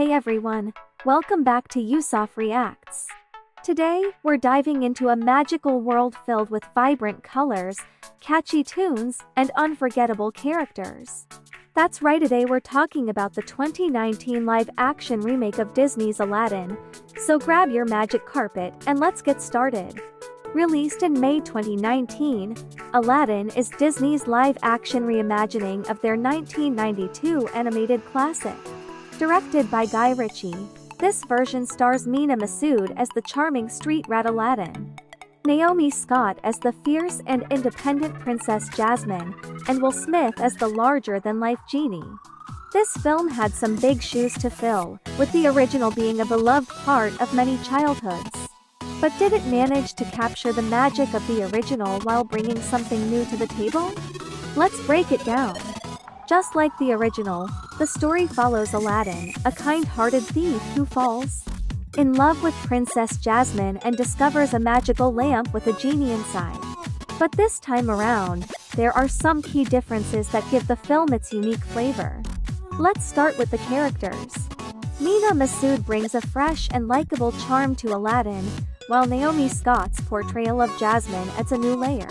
Hey everyone, welcome back to Yousaf Reacts. Today, we're diving into a magical world filled with vibrant colors, catchy tunes, and unforgettable characters. That's right, today we're talking about the 2019 live-action remake of Disney's Aladdin, so grab your magic carpet and let's get started. Released in May 2019, Aladdin is Disney's live-action reimagining of their 1992 animated classic. Directed by Guy Ritchie, this version stars Mena Massoud as the charming street rat Aladdin, Naomi Scott as the fierce and independent Princess Jasmine, and Will Smith as the larger-than-life Genie. This film had some big shoes to fill, with the original being a beloved part of many childhoods. But did it manage to capture the magic of the original while bringing something new to the table? Let's break it down. Just like the original, the story follows Aladdin, a kind-hearted thief who falls in love with Princess Jasmine and discovers a magical lamp with a genie inside. But this time around, there are some key differences that give the film its unique flavor. Let's start with the characters. Mena Massoud brings a fresh and likable charm to Aladdin, while Naomi Scott's portrayal of Jasmine adds a new layer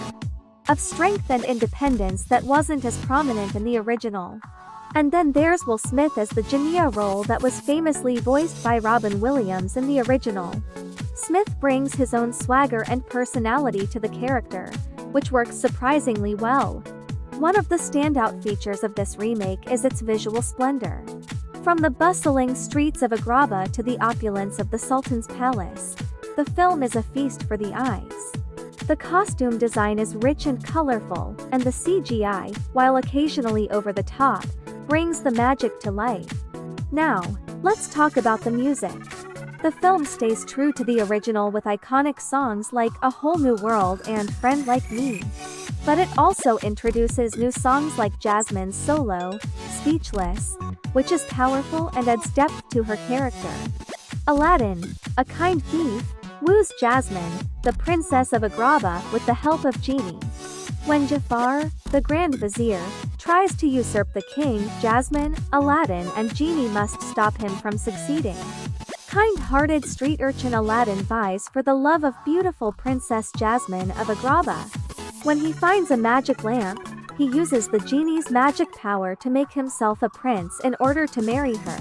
of strength and independence that wasn't as prominent in the original. And then there's Will Smith as the Genie role that was famously voiced by Robin Williams in the original. Smith brings his own swagger and personality to the character, which works surprisingly well. One of the standout features of this remake is its visual splendor. From the bustling streets of Agrabah to the opulence of the Sultan's palace, the film is a feast for the eyes. The costume design is rich and colorful, and the CGI, while occasionally over the top, brings the magic to life. Now, let's talk about the music. The film stays true to the original with iconic songs like A Whole New World and Friend Like Me. But it also introduces new songs like Jasmine's solo, Speechless, which is powerful and adds depth to her character. Aladdin, a kind thief, woos Jasmine, the princess of Agrabah, with the help of Genie. When Jafar, the Grand Vizier, tries to usurp the king, Jasmine, Aladdin and Genie must stop him from succeeding. Kind-hearted street urchin Aladdin vies for the love of beautiful Princess Jasmine of Agrabah. When he finds a magic lamp, he uses the genie's magic power to make himself a prince in order to marry her.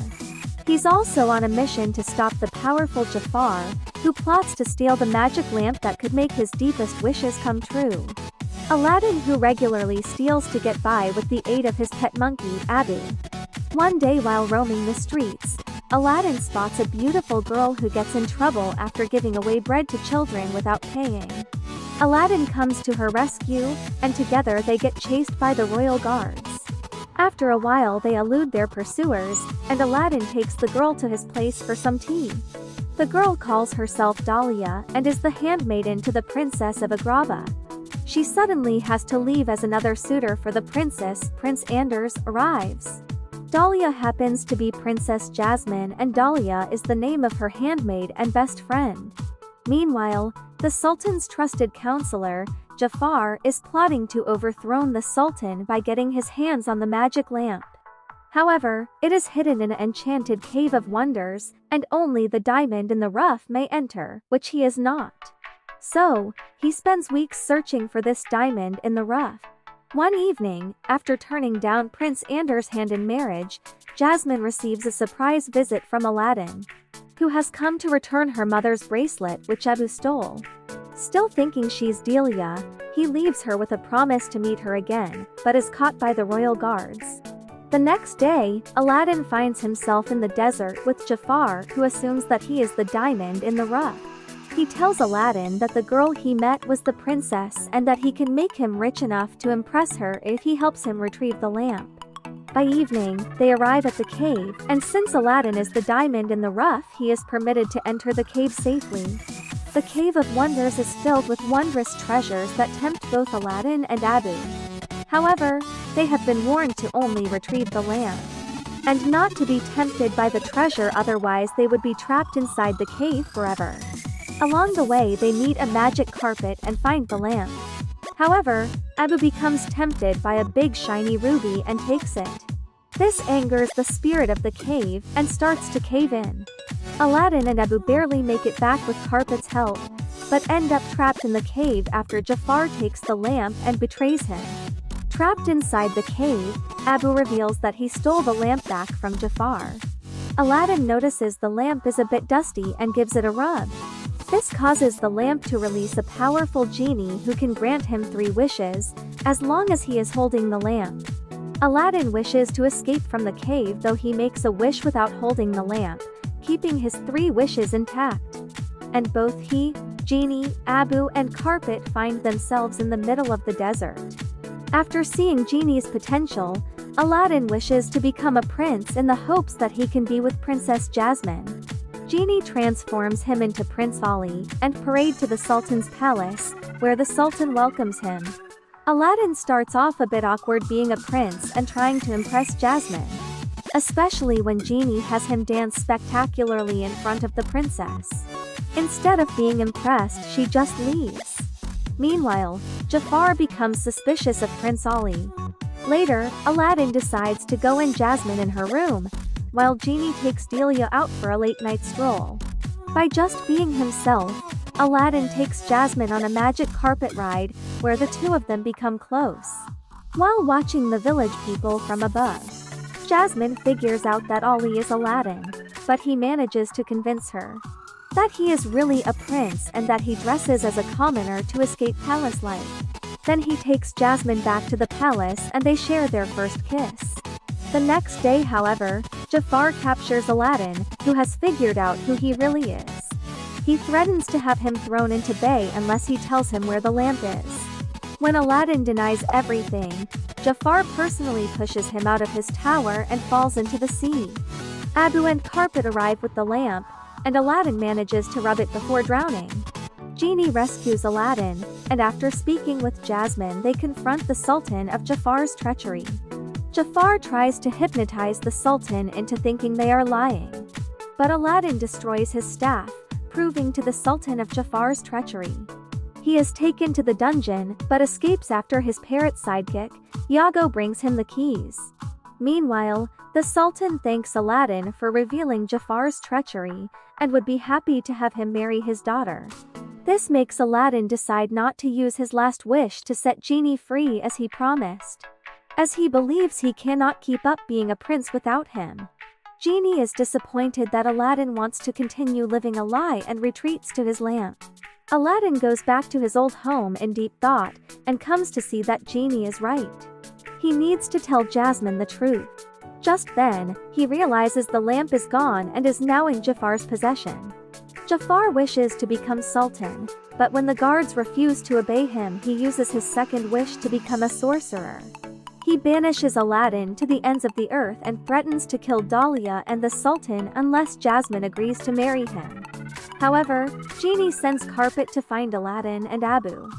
He's also on a mission to stop the powerful Jafar, who plots to steal the magic lamp that could make his deepest wishes come true. Aladdin, who regularly steals to get by with the aid of his pet monkey, Abu. One day while roaming the streets, Aladdin spots a beautiful girl who gets in trouble after giving away bread to children without paying. Aladdin comes to her rescue, and together they get chased by the royal guards. After a while they elude their pursuers, and Aladdin takes the girl to his place for some tea. The girl calls herself Dalia and is the handmaiden to the princess of Agrabah. She suddenly has to leave as another suitor for the princess, Prince Anders, arrives. Dalia happens to be Princess Jasmine, and Dalia is the name of her handmaid and best friend. Meanwhile, the Sultan's trusted counselor, Jafar, is plotting to overthrow the Sultan by getting his hands on the magic lamp. However, it is hidden in an enchanted cave of wonders, and only the diamond in the rough may enter, which he is not. So, he spends weeks searching for this diamond in the rough. One evening, after turning down Prince Anders' hand in marriage, Jasmine receives a surprise visit from Aladdin, who has come to return her mother's bracelet which Abu stole. Still thinking she's Delia, he leaves her with a promise to meet her again, but is caught by the royal guards. The next day, Aladdin finds himself in the desert with Jafar, who assumes that he is the diamond in the rough. He tells Aladdin that the girl he met was the princess and that he can make him rich enough to impress her if he helps him retrieve the lamp. By evening, they arrive at the cave, and since Aladdin is the diamond in the rough, he is permitted to enter the cave safely. The Cave of Wonders is filled with wondrous treasures that tempt both Aladdin and Abu. However, they have been warned to only retrieve the lamp, and not to be tempted by the treasure, otherwise they would be trapped inside the cave forever. Along the way they meet a magic carpet and find the lamp. However, Abu becomes tempted by a big shiny ruby and takes it. This angers the spirit of the cave and starts to cave in. Aladdin and Abu barely make it back with Carpet's help, but end up trapped in the cave after Jafar takes the lamp and betrays him. Trapped inside the cave, Abu reveals that he stole the lamp back from Jafar. Aladdin notices the lamp is a bit dusty and gives it a rub. This causes the lamp to release a powerful genie who can grant him 3 wishes, as long as he is holding the lamp. Aladdin wishes to escape from the cave, though he makes a wish without holding the lamp, keeping his 3 wishes intact. And both he, Genie, Abu and Carpet find themselves in the middle of the desert. After seeing Genie's potential, Aladdin wishes to become a prince in the hopes that he can be with Princess Jasmine. Genie transforms him into Prince Ali and parade to the Sultan's palace, where the Sultan welcomes him. Aladdin starts off a bit awkward being a prince and trying to impress Jasmine, especially when Genie has him dance spectacularly in front of the princess. Instead of being impressed, she just leaves. Meanwhile, Jafar becomes suspicious of Prince Ali. Later, Aladdin decides to go in Jasmine in her room, while Genie takes Dalia out for a late-night stroll. By just being himself, Aladdin takes Jasmine on a magic carpet ride, where the 2 of them become close. While watching the village people from above, Jasmine figures out that Ali is Aladdin, but he manages to convince her that he is really a prince and that he dresses as a commoner to escape palace life. Then he takes Jasmine back to the palace and they share their first kiss. The next day, however, Jafar captures Aladdin, who has figured out who he really is. He threatens to have him thrown into bay unless he tells him where the lamp is. When Aladdin denies everything, Jafar personally pushes him out of his tower and falls into the sea. Abu and Carpet arrive with the lamp, and Aladdin manages to rub it before drowning. Genie rescues Aladdin, and after speaking with Jasmine, they confront the Sultan of Jafar's treachery. Jafar tries to hypnotize the Sultan into thinking they are lying, but Aladdin destroys his staff, proving to the Sultan of Jafar's treachery. He is taken to the dungeon, but escapes after his parrot sidekick, Iago, brings him the keys. Meanwhile, the Sultan thanks Aladdin for revealing Jafar's treachery, and would be happy to have him marry his daughter. This makes Aladdin decide not to use his last wish to set Genie free as he promised, as he believes he cannot keep up being a prince without him. Genie is disappointed that Aladdin wants to continue living a lie and retreats to his lamp. Aladdin goes back to his old home in deep thought, and comes to see that Genie is right. He needs to tell Jasmine the truth. Just then, he realizes the lamp is gone and is now in Jafar's possession. Jafar wishes to become Sultan, but when the guards refuse to obey him, he uses his second wish to become a sorcerer. He banishes Aladdin to the ends of the earth and threatens to kill Dalia and the Sultan unless Jasmine agrees to marry him. However, Genie sends Carpet to find Aladdin and Abu.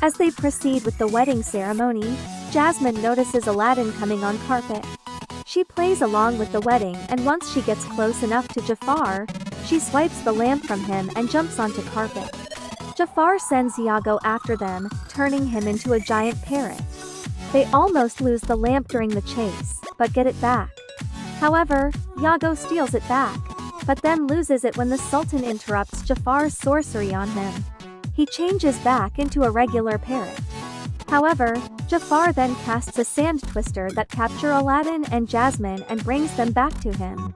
As they proceed with the wedding ceremony, Jasmine notices Aladdin coming on Carpet. She plays along with the wedding, and once she gets close enough to Jafar, she swipes the lamp from him and jumps onto Carpet. Jafar sends Iago after them, turning him into a giant parrot. They almost lose the lamp during the chase, but get it back. However, Iago steals it back, but then loses it when the Sultan interrupts Jafar's sorcery on him. He changes back into a regular parrot. However, Jafar then casts a sand twister that captures Aladdin and Jasmine and brings them back to him.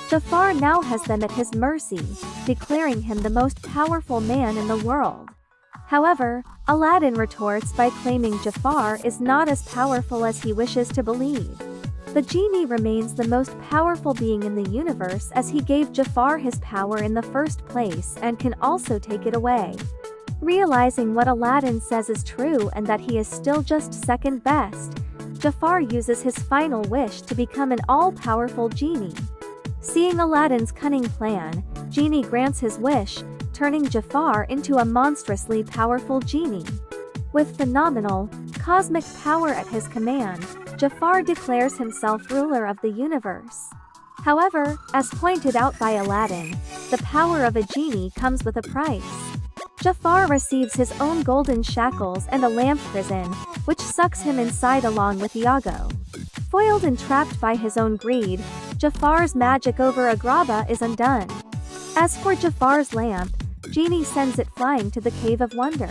Jafar now has them at his mercy, declaring him the most powerful man in the world. However, Aladdin retorts by claiming Jafar is not as powerful as he wishes to believe. The Genie remains the most powerful being in the universe, as he gave Jafar his power in the first place and can also take it away. Realizing what Aladdin says is true and that he is still just second best, Jafar uses his final wish to become an all-powerful genie. Seeing Aladdin's cunning plan, Genie grants his wish, turning Jafar into a monstrously powerful genie. With phenomenal, cosmic power at his command, Jafar declares himself ruler of the universe. However, as pointed out by Aladdin, the power of a genie comes with a price. Jafar receives his own golden shackles and a lamp prison, which sucks him inside along with Iago. Foiled and trapped by his own greed, Jafar's magic over Agrabah is undone. As for Jafar's lamp, Genie sends it flying to the Cave of Wonders,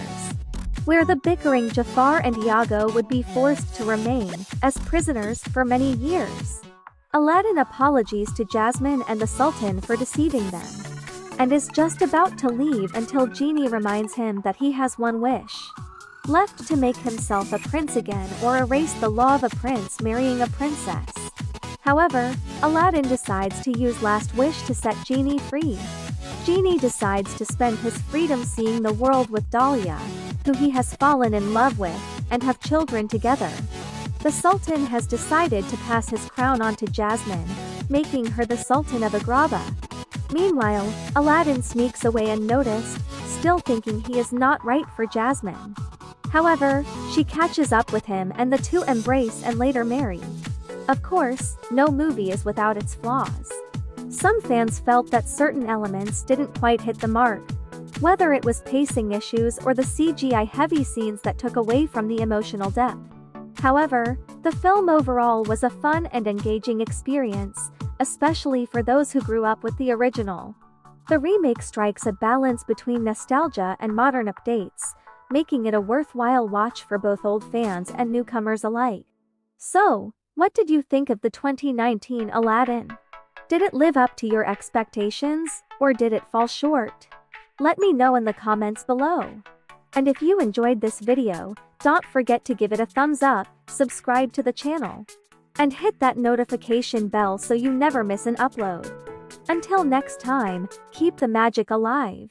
where the bickering Jafar and Iago would be forced to remain as prisoners for many years. Aladdin apologies to Jasmine and the Sultan for deceiving them, and is just about to leave until Genie reminds him that he has one wish left to make himself a prince again or erase the law of a prince marrying a princess. However, Aladdin decides to use Last Wish to set Genie free. Genie decides to spend his freedom seeing the world with Dalia, who he has fallen in love with, and have children together. The Sultan has decided to pass his crown on to Jasmine, making her the Sultan of Agrabah. Meanwhile, Aladdin sneaks away unnoticed, still thinking he is not right for Jasmine. However, she catches up with him and the two embrace and later marry. Of course, no movie is without its flaws. Some fans felt that certain elements didn't quite hit the mark, whether it was pacing issues or the CGI-heavy scenes that took away from the emotional depth. However, the film overall was a fun and engaging experience, especially for those who grew up with the original. The remake strikes a balance between nostalgia and modern updates, making it a worthwhile watch for both old fans and newcomers alike. So, what did you think of the 2019 Aladdin? Did it live up to your expectations, or did it fall short? Let me know in the comments below. And if you enjoyed this video, don't forget to give it a thumbs up, subscribe to the channel, and hit that notification bell so you never miss an upload. Until next time, keep the magic alive.